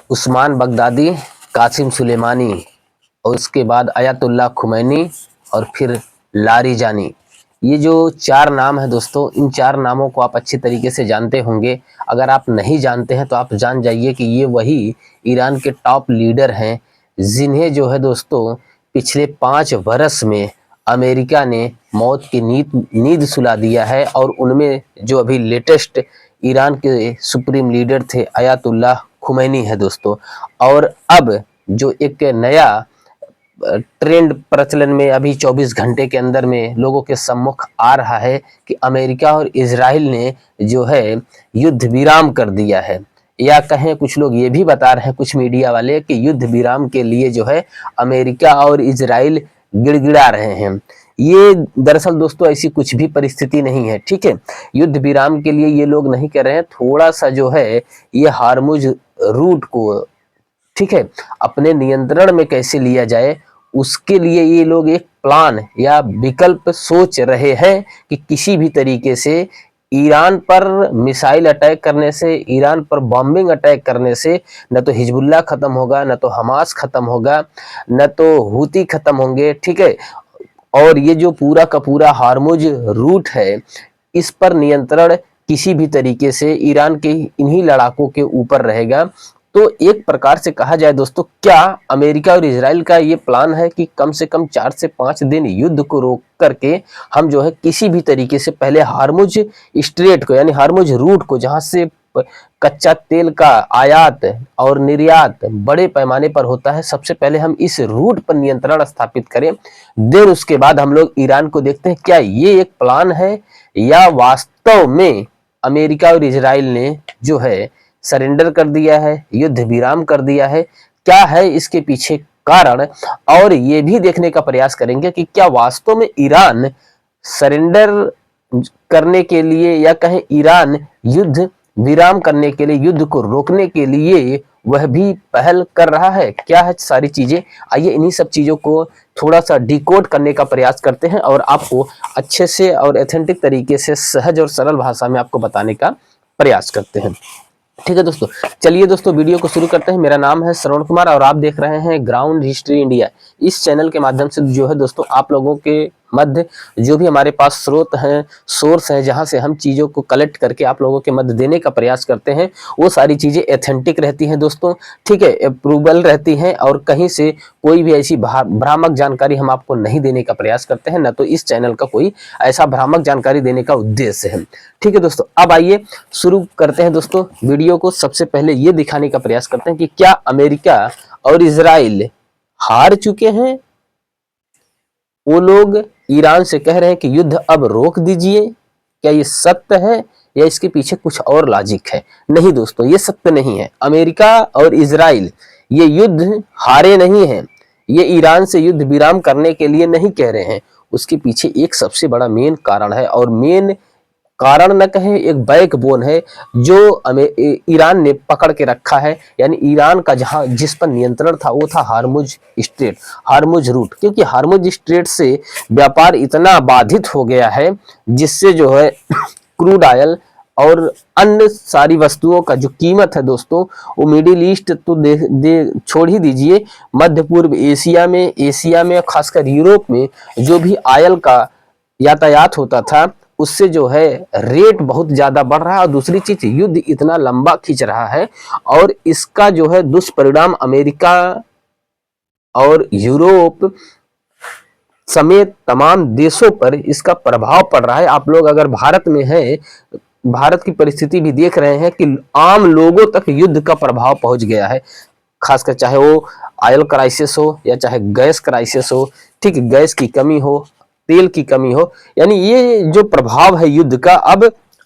Usman Baghdadi, Qasim Sulemani और उसके बाद अयातुल्लाह खुमैनी और फिर लारिजानी। ये जो 4 नाम है दोस्तों, इन 4 नामों को आप अच्छी तरीके से जानते होंगे। अगर आप नहीं जानते हैं तो आप जान जाइए कि ये वही ईरान के टॉप लीडर हैं जिन्हें जो है दोस्तों पिछले 5 वर्ष में अमेरिका ने मौत की नींद सुला दिया है। और उनमें जो अभी लेटेस्ट ईरान के सुप्रीम लीडर थे अयातुल्लाह खुमैनी है दोस्तों। और अब जो एक नया ट्रेंड प्रचलन में अभी 24 घंटे के अंदर में लोगों के सम्मुख आ रहा है कि अमेरिका और इजराइल ने जो है युद्ध विराम कर दिया है, या कहें कुछ लोग ये भी बता रहे हैं, कुछ मीडिया वाले, कि युद्ध विराम के लिए जो है अमेरिका और इजराइल गिड़गिड़ा रहे हैं। ये दरअसल दोस्तों ऐसी कुछ भी परिस्थिति नहीं है, ठीक है। युद्ध विराम के लिए ये लोग नहीं कर रहे हैं, थोड़ा सा जो है ये हार्मुज रूट को, ठीक है, अपने नियंत्रण में कैसे लिया जाए उसके लिए ये लोग एक प्लान या विकल्प सोच रहे हैं कि किसी भी तरीके से ईरान पर मिसाइल अटैक करने से, ईरान पर बॉम्बिंग अटैक करने से न तो हिजबुल्लाह खत्म होगा, न तो हमास खत्म होगा, न तो हूती खत्म होंगे, ठीक है। और ये जो पूरा का पूरा हार्मुज रूट है, इस पर नियंत्रण किसी भी तरीके से ईरान के इन्हीं लड़ाकों के ऊपर रहेगा। तो एक प्रकार से कहा जाए दोस्तों, क्या अमेरिका और इजराइल का ये प्लान है कि कम से कम 4 से 5 दिन युद्ध को रोक करके हम जो है किसी भी तरीके से पहले हार्मुज स्ट्रेट को, यानी हार्मुज रूट को, जहां से कच्चा तेल का आयात और निर्यात बड़े पैमाने पर होता है, सबसे पहले हम इस रूट पर नियंत्रण स्थापित करें। देन उसके बाद हम लोग ईरान को देखते हैं क्या ये एक प्लान है या वास्तव में अमेरिका और इजराइल ने जो है सरेंडर कर दिया है, युद्ध विराम कर दिया है, क्या है इसके पीछे कारण। और ये भी देखने का प्रयास करेंगे कि क्या वास्तव में ईरान सरेंडर करने के लिए, या कहें ईरान युद्ध विराम करने के लिए, युद्ध को रोकने के लिए वह भी पहल कर रहा है, क्या है सारी चीजें। आइए इन्हीं सब चीजों को थोड़ा सा डिकोड करने का प्रयास करते हैं और आपको अच्छे से और एथेंटिक तरीके से सहज और सरल भाषा में आपको बताने का प्रयास करते हैं। ठीक है दोस्तों, चलिए दोस्तों वीडियो को शुरू करते हैं। मेरा नाम है श्रवण कुमार और आप देख रहे हैं ग्राउंड हिस्ट्री इंडिया। इस चैनल के माध्यम से जो है दोस्तों आप लोगों के मध्य जो भी हमारे पास स्रोत हैं, सोर्स हैं, जहां से हम चीज़ों को कलेक्ट करके आप लोगों के मध्य देने का प्रयास करते हैं, वो सारी चीज़ें एथेंटिक रहती हैं दोस्तों, ठीक है, अप्रूवल रहती हैं। और कहीं से कोई भी ऐसी भ्रामक जानकारी हम आपको नहीं देने का प्रयास करते हैं, न तो इस चैनल का कोई ऐसा भ्रामक जानकारी देने का उद्देश्य है। ठीक है दोस्तों, अब आइए शुरू करते हैं दोस्तों वीडियो को। सबसे पहले ये दिखाने का प्रयास करते हैं कि क्या अमेरिका और इजराइल हार चुके हैं। वो लोग ईरान से कह रहे हैं कि युद्ध अब रोक दीजिए, क्या ये सत्य है या इसके पीछे कुछ और लॉजिक है? नहीं दोस्तों, ये सत्य नहीं है। अमेरिका और इजराइल ये युद्ध हारे नहीं हैं, ये ईरान से युद्ध विराम करने के लिए नहीं कह रहे हैं। उसके पीछे एक सबसे बड़ा मेन कारण है, और मेन कारण न कहें, एक बैकबोन है जो ईरान ने पकड़ के रखा है। यानी ईरान का जहां जिस पर नियंत्रण था वो था हार्मुज स्ट्रेट, हार्मुज रूट। क्योंकि हार्मुज स्ट्रेट से व्यापार इतना बाधित हो गया है जिससे जो है क्रूड ऑयल और अन्य सारी वस्तुओं का जो कीमत है दोस्तों, वो मिडिल ईस्ट तो छोड़ ही दीजिए, मध्य पूर्व एशिया में खासकर यूरोप में जो भी ऑयल का यातायात होता था उससे जो है रेट बहुत ज्यादा बढ़ रहा है। और दूसरी चीज, युद्ध इतना लंबा खींच रहा है और इसका जो है दुष्परिणाम अमेरिका और यूरोप समेत तमाम देशों पर इसका प्रभाव पड़ रहा है। आप लोग अगर भारत में हैं, भारत की परिस्थिति भी देख रहे हैं कि आम लोगों तक युद्ध का प्रभाव पहुंच गया है, खासकर चाहे वो ऑयल क्राइसिस हो या चाहे गैस क्राइसिस हो, ठीक, गैस की कमी हो, तेल की कमी हो। यानी ये जो प्रभाव है युद्ध का अब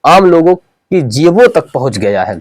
आम लोगों की जेबों तक पहुंच गया है।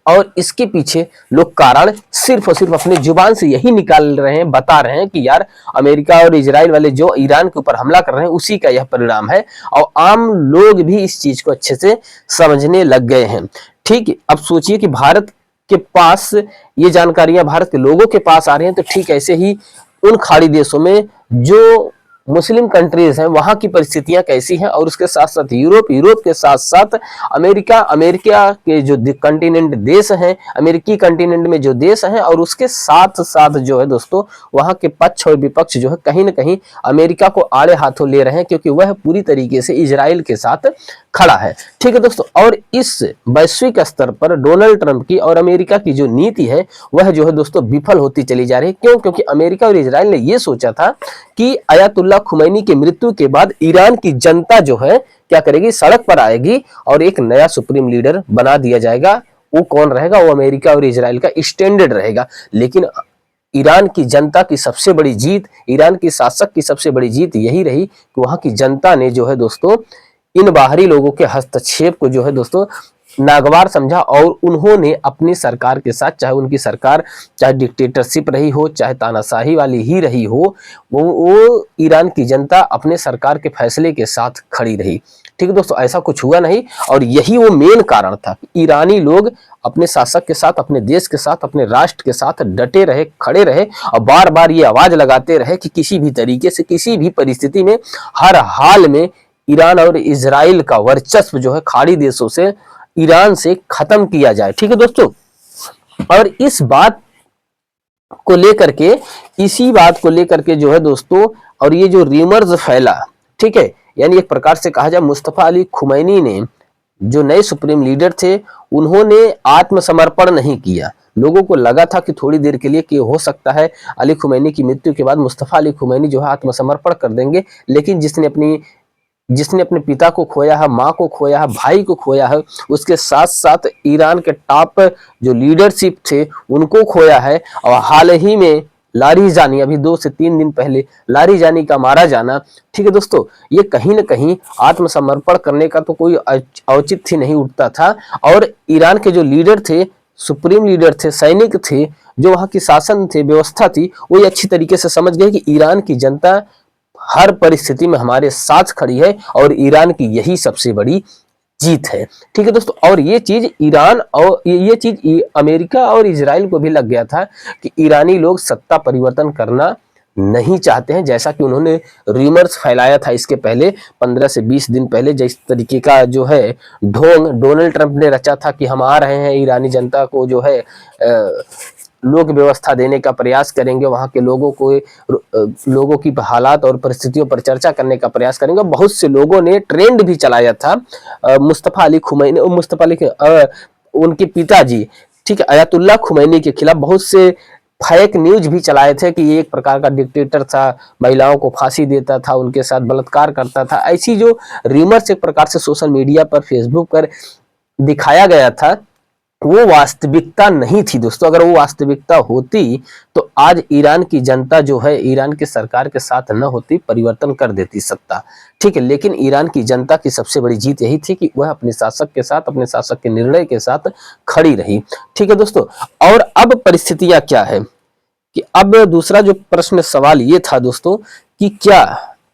और इसके पीछे लोग कारण सिर्फ और सिर्फ अपने जुबान से यही निकाल रहे हैं, बता रहे हैं कि यार अमेरिका और इजराइल वाले जो ईरान के ऊपर हमला कर रहे हैं उसी का यह परिणाम है। और आम लोग भी इस चीज को अच्छे से समझने लग गए हैं। ठीक, अब सोचिए कि भारत के पास ये जानकारियां भारत के लोगों के पास आ रही हैं, तो ठीक ऐसे ही उन खाड़ी देशों में जो मुस्लिम कंट्रीज हैं वहां की परिस्थितियां कैसी हैं, और उसके साथ साथ यूरोप के साथ साथ अमेरिका के जो कंटिनेंट देश हैं, अमेरिकी कंटिनेंट में जो देश हैं, और उसके साथ साथ जो है दोस्तों वहां के पक्ष और विपक्ष जो है कहीं ना कहीं अमेरिका को आड़े हाथों ले रहे हैं, क्योंकि वह पूरी तरीके से इजराइल के साथ खड़ा है। ठीक है दोस्तों, और इस वैश्विक स्तर पर डोनाल्ड ट्रंप की और अमेरिका की जो नीति है वह जो है दोस्तों विफल होती चली जा रही है। क्यों? क्योंकि अमेरिका और इजराइल ने यह सोचा था कि अयातुल्ला खुमैनी के मृत्यु के बाद ईरान की जनता जो है क्या करेगी, सड़क पर आएगी और एक नया सुप्रीम लीडर बना दिया जाएगा। वो कौन रहेगा? वो अमेरिका और इजराइल का स्टैंडर्ड रहेगा। लेकिन ईरान की जनता की सबसे बड़ी जीत, ईरान की शासक की सबसे बड़ी जीत यही रही कि वहां की जनता ने जो है दोस्तों इन बाहरी लोगों के हस्तक्षेप को जो है दोस्तों नागवार समझा, और उन्होंने अपनी सरकार के साथ, चाहे उनकी सरकार चाहे डिक्टेटरशिप रही हो, चाहे तानाशाही वाली ही रही हो, वो ईरान की जनता अपने सरकार के फैसले के साथ खड़ी रही। ठीक है दोस्तों, ऐसा कुछ हुआ नहीं, और यही वो मेन कारण था कि ईरानी लोग अपने शासक के साथ, अपने देश के साथ, अपने राष्ट्र के साथ डटे रहे, खड़े रहे, और बार बार ये आवाज लगाते रहे कि किसी भी तरीके से, किसी भी परिस्थिति में, हर हाल में ईरान और इजराइल का वर्चस्व जो है खाड़ी देशों से, ईरान से खत्म किया जाए। ठीक है दोस्तों, और इस बात को लेकर के, इसी बात को लेकर के जो है दोस्तों, और ये जो र्यूमर्स फैला, ठीक है, यानी एक प्रकार से कहा जाए मुस्तफा अली खुमैनी ने, जो नए सुप्रीम लीडर थे, उन्होंने आत्मसमर्पण नहीं किया। लोगों को लगा था कि थोड़ी देर के लिए कि हो सकता है अली खुमैनी की मृत्यु के बाद मुस्तफा अली खुमैनी जो है आत्मसमर्पण कर देंगे, लेकिन जिसने अपने पिता को खोया है, माँ को खोया है, भाई को खोया है, उसके साथ साथ ईरान के टॉप जो लीडरशिप थे उनको खोया है, और हाल ही में लारीजानी, अभी 2 से 3 दिन पहले लारीजानी का मारा जाना, ठीक है दोस्तों, ये कहीं ना कहीं आत्मसमर्पण करने का तो कोई औचित्य नहीं उठता था। और ईरान के जो लीडर थे, सुप्रीम लीडर थे, सैनिक थे, जो वहां की शासन थे, व्यवस्था थी, वो ये अच्छी तरीके से समझ गए कि ईरान की जनता हर परिस्थिति में हमारे साथ खड़ी है, और ईरान की यही सबसे बड़ी जीत है। ठीक है दोस्तों, और ये चीज ईरान और ये चीज अमेरिका और इजराइल को भी लग गया था कि ईरानी लोग सत्ता परिवर्तन करना नहीं चाहते हैं, जैसा कि उन्होंने र्यूमर्स फैलाया था इसके पहले 15 से 20 दिन पहले। जिस तरीके का जो है ढोंग डोनाल्ड ट्रंप ने रचा था कि हम आ रहे हैं, ईरानी जनता को जो है लोक व्यवस्था देने का प्रयास करेंगे, वहां के लोगों की हालात और परिस्थितियों पर चर्चा करने का प्रयास करेंगे। बहुत से लोगों ने ट्रेंड भी चलाया था मुस्तफा अली खुमैनी, उनके पिताजी, ठीक है, अयातुल्ला खुमैनी के खिलाफ बहुत से फेक न्यूज भी चलाए थे कि ये एक प्रकार का डिक्टेटर था, महिलाओं को फांसी देता था, उनके साथ बलात्कार करता था। ऐसी जो र्यूमर्स एक प्रकार से सोशल मीडिया पर, फेसबुक पर दिखाया गया था, वो वास्तविकता नहीं थी दोस्तों। अगर वो वास्तविकता होती तो आज ईरान की जनता जो है ईरान की सरकार के साथ न होती, परिवर्तन कर देती सत्ता, ठीक है। लेकिन ईरान की जनता की सबसे बड़ी जीत यही थी कि वह अपने शासक के साथ, अपने शासक के निर्णय के साथ खड़ी रही, ठीक है दोस्तों। और अब परिस्थितियां क्या है कि अब दूसरा जो प्रश्न सवाल ये था दोस्तों कि क्या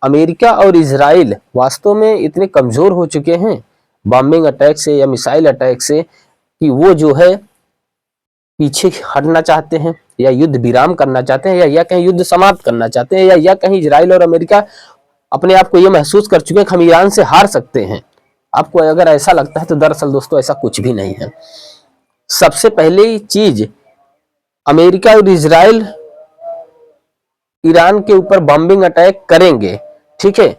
अमेरिका और इजराइल वास्तव में इतने कमजोर हो चुके हैं बॉम्बिंग अटैक से या मिसाइल अटैक से कि वो जो है पीछे हटना चाहते हैं, या युद्ध विराम करना चाहते हैं, या कहीं युद्ध समाप्त करना चाहते हैं, या कहीं इजराइल और अमेरिका अपने आप को ये महसूस कर चुके हैं कि हम ईरान से हार सकते हैं। आपको अगर ऐसा लगता है तो दरअसल दोस्तों ऐसा कुछ भी नहीं है। सबसे पहली चीज, अमेरिका और इजराइल ईरान के ऊपर बॉम्बिंग अटैक करेंगे, ठीक है,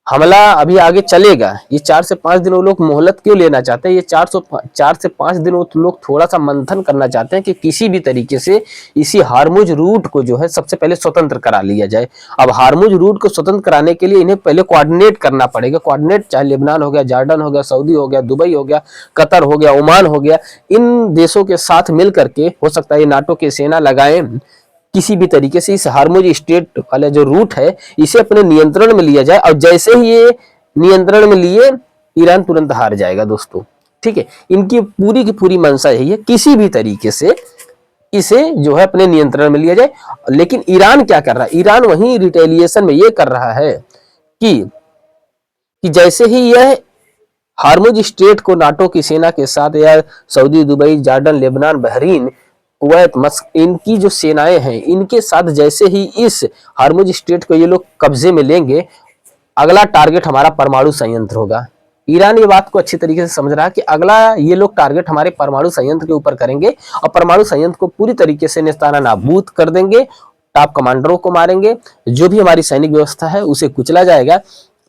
हमला अभी आगे चलेगा। ये 4 से 5 दिन वो लोग मोहलत क्यों लेना चाहते हैं? ये 4 से 5 दिन वो लोग थोड़ा सा मंथन करना चाहते हैं कि किसी भी तरीके से इसी हार्मुज रूट को जो है सबसे पहले स्वतंत्र करा लिया जाए। अब हार्मुज रूट को स्वतंत्र कराने के लिए इन्हें पहले कोऑर्डिनेट करना पड़ेगा। कोऑर्डिनेट चाहे लेबनान हो गया, जॉर्डन हो गया, सऊदी हो गया, दुबई हो गया, कतर हो गया, ओमान हो गया, इन देशों के साथ मिल करके हो सकता है ये नाटो की सेना लगाए, किसी भी तरीके से इस हार्मुज स्ट्रेट वाला जो रूट है इसे अपने नियंत्रण में लिया जाए। और जैसे ही ये नियंत्रण में लिए, ईरान तुरंत हार जाएगा दोस्तों, ठीक है। इनकी पूरी की पूरी मंशा यही है, किसी भी तरीके से इसे जो है अपने नियंत्रण में लिया जाए। लेकिन ईरान क्या कर रहा है? ईरान वही रिटेलिएशन में ये कर रहा है कि जैसे ही यह हार्मुज स्ट्रेट को नाटो की सेना के साथ या Saudi, Dubai, Jordan, Lebanon, Bahrain Kuwait, मस्कत, इनकी जो सेनाएं हैं, इनके साथ जैसे ही इस हॉर्मुज स्ट्रेट को ये लोग कब्जे में लेंगे, अगला टारगेट हमारा परमाणु संयंत्र होगा। ईरान ये बात को अच्छी तरीके से समझ रहा है कि अगला ये लोग टारगेट हमारे परमाणु संयंत्र के ऊपर करेंगे और परमाणु संयंत्र को पूरी तरीके से नेस्ताना नाबूद कर देंगे, टॉप कमांडरों को मारेंगे, जो भी हमारी सैनिक व्यवस्था है उसे कुचला जाएगा।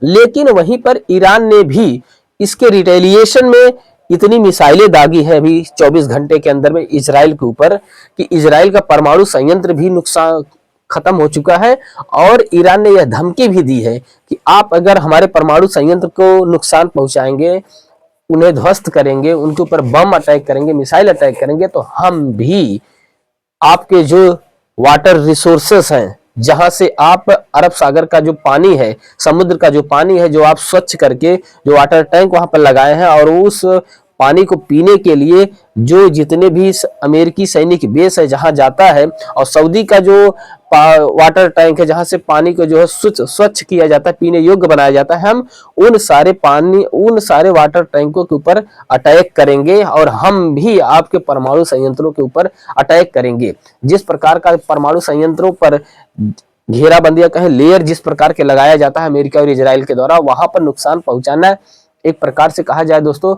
लेकिन वहीं पर ईरान ने भी इसके रिटेलिएशन में इतनी मिसाइलें दागी है अभी 24 घंटे के अंदर में इजराइल के ऊपर कि इजराइल का परमाणु संयंत्र भी नुकसान खत्म हो चुका है। और ईरान ने यह धमकी भी दी है कि आप अगर हमारे परमाणु संयंत्र को नुकसान पहुंचाएंगे, उन्हें ध्वस्त करेंगे, उनके ऊपर बम अटैक करेंगे, मिसाइल अटैक करेंगे, तो हम भी आपके जो वाटर रिसोर्सेस हैं, जहां से आप अरब सागर का जो पानी है, समुद्र का जो पानी है, जो आप स्वच्छ करके जो वाटर टैंक वहां पर लगाए हैं, और उस पानी को पीने के लिए जो जितने भी अमेरिकी सैनिक बेस है जहां जाता है, और सऊदी का जो वाटर टैंक है जहां से पानी को जो है स्वच्छ किया जाता है, पीने योग्य बनाया जाता है, हम उन सारे वाटर टैंकों के ऊपर अटैक करेंगे और हम भी आपके परमाणु संयंत्रों के ऊपर अटैक करेंगे। जिस प्रकार का परमाणु संयंत्रों पर घेराबंदी कहें लेयर जिस प्रकार के लगाया जाता है अमेरिका और इजराइल के द्वारा, वहां पर नुकसान पहुंचाना एक प्रकार से कहा जाए दोस्तों,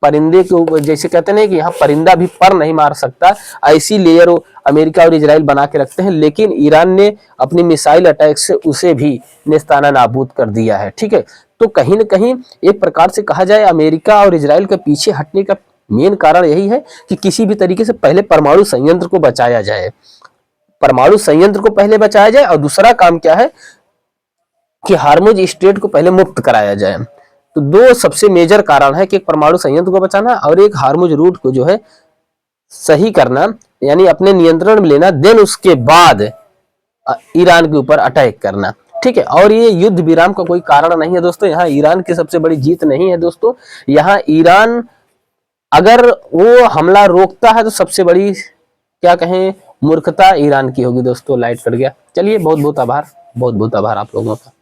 परिंदे के ऊपर, जैसे कहते हैं कि यहाँ परिंदा भी पर नहीं मार सकता, ऐसी लेयर अमेरिका और इजराइल बना के रखते हैं। लेकिन ईरान ने अपनी मिसाइल अटैक से उसे भी नेस्ताना नाबूद कर दिया है। ठीक है, तो कहीं ना कहीं एक प्रकार से कहा जाए अमेरिका और इजराइल के पीछे हटने का मेन कारण यही है कि किसी भी तरीके से पहले परमाणु संयंत्र को बचाया जाए, परमाणु संयंत्र को पहले बचाया जाए, और दूसरा काम क्या है कि हार्मुज स्ट्रेट को पहले मुक्त कराया जाए। तो दो सबसे मेजर कारण है कि एक परमाणु संयंत्र को बचाना और एक हार्मुज रूट को जो है सही करना, यानी अपने नियंत्रण में लेना, देन उसके बाद ईरान के ऊपर अटैक करना। ठीक है, और ये युद्ध विराम का कोई कारण नहीं है दोस्तों, यहाँ ईरान की सबसे बड़ी जीत नहीं है दोस्तों। यहाँ ईरान अगर वो हमला रोकता है तो सबसे बड़ी क्या कहें मूर्खता ईरान की होगी दोस्तों। लाइट कट गया, चलिए बहुत बहुत आभार, बहुत बहुत आभार आप लोगों का।